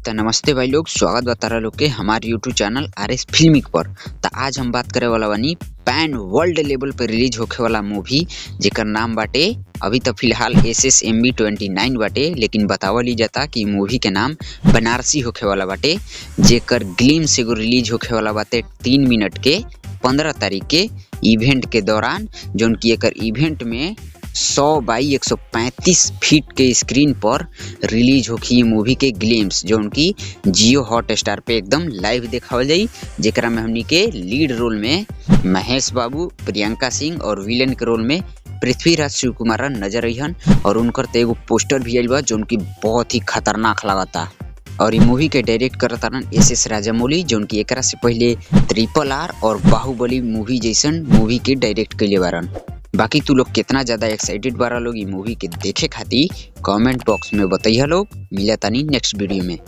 तो नमस्ते भाई लोग, स्वागत बा तारा लोग के हमारे यूट्यूब चैनल RS फिल्मिक पर। तो आज हम बात करे वाला बानी पैन वर्ल्ड लेवल पे रिलीज होखे वाला मूवी जेकर नाम बाटे अभी तो फिलहाल SSMB 29 बाटे, लेकिन बतावल जाता कि मूवी के नाम बनारसी होखे वाला बाटे, जेकर ग्लिम्स एगो रिलीज होखे वाला बाटे 3 मिनट के 15 तारीख के इवेंट के दौरान, जोन की एकर इवेंट में 100 बाई 135 फीट के स्क्रीन पर रिलीज होखी मूवी के ग्लिम्स, जो उनकी जियो हॉटस्टार पे एकदम लाइव देखावल जाई। जेकरा में हमनी के लीड रोल में महेश बाबू, प्रियंका सिंह और विलेन के रोल में पृथ्वीराज शिव कुमार नजर अइहन। और उनकर तो एगो पोस्टर भी आइल बा जो उनकी बहुत ही खतरनाक लागता। और ये मूवी के डायरेक्ट करतारन SS राजामौली, जो उनकी एकरा से पहले RRR और बाहुबली मूवी जैसन मूवी के डायरेक्ट कइले बारन। बाकी तू लोग कितना ज्यादा एक्साइटेड बारा लोग ये मूवी के देखे खातिर कमेंट बॉक्स में बताइए लोग। मिला तानी नेक्स्ट वीडियो में।